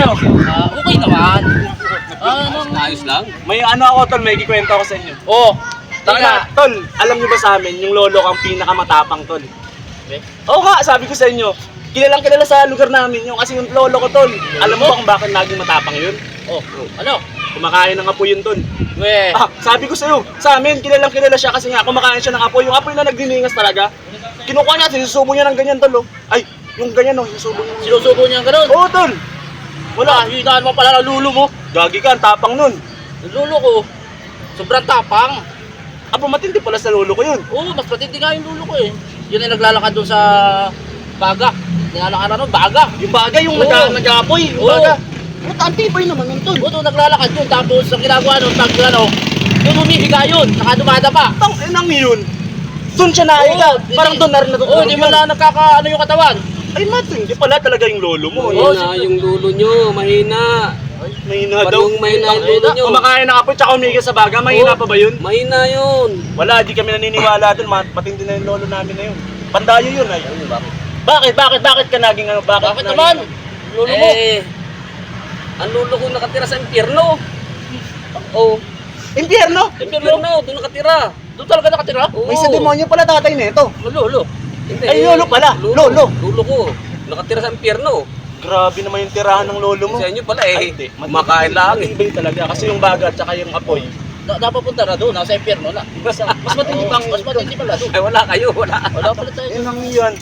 kayo? Okay naman. Ayos lang. May ano ako tol, may kikwento ako sa inyo. Oh, Tanga, tol, alam niyo ba sa amin, yung lolo ko ang pinakamatapang tol. Okay. Oo nga, sabi ko sa inyo, kilalang kilala sa lugar namin yung kasi yung lolo ko tol. Alam mo ba kung bakit naging matapang yun? Oh, ano? Kumakain ng apoy yun tol. We. Sabi ko sa'yo, sa amin, kilalang kilala siya kasi nga kumakain siya ng apoy. Yung apoy na nagdiningas talaga. Kinukuha niya, sinusubo niya ng ganyan tol. Ay, yung ganyan sinusubo niya. Sinusubo niya ganun. Oo tol. Wala, hinaan mo pala ng lulo mo. Gagi ka, ang tapang nun. Yung lulo ko, sobrang tapang. Matindi pala sa lolo ko yun. Oo, mas matindi nga yung lulo ko eh. Yun ay naglalakad doon sa baga. Nilalakad na nun, baga. Yung bagay, yung Oo. nag-aapoy. Yung Oo. baga. Ang tibay naman nun tol. Oo, doon naglalakad yun. Tapos ang ginagawa nun, pag ano, doon humihiga yun. Nakadumada pa. Tang inang yun. Doon siya naiga. Oo, Parang doon na rin Oo, natutulog di yun. man lang nagkakaano yung katawan. Ay matindi pala talaga yung lolo mo. Oo, Mahina yung lulo nyo, mahina. Mahina daw. Parang mahina yung lulo nyo. Kumakain ng apoy tsaka umiga sa baga. Mahina pa ba yun? Mahina yun. Wala, di kami naniniwala doon. Matindi na yung lolo namin na yun. Pandayo yun ay. Bakit ka naging ano? Bakit naman? Lulo mo. Ang lulo ko nakatira sa impyerno. Oh, Impyerno? impyerno, doon nakatira. Doon talaga nakatira? Oo. May sa demonyo pala tatay nito. Lulo. Hindi. Ay, lolo pala. Lolo. Lulo ko. Nakatira sa impyerno. Grabe naman yung tirahan ng lolo mo. Sa inyo pala Ay, eh. hindi. Makain lang eh. Matibay talaga kasi yung baga at saka yung apoy. Napapunta na doon, nasa impyerno na. Mas matindi pang Mas matindi pala doon. Ay wala kayo, wala. Wala pala tayo. Yun ang yun.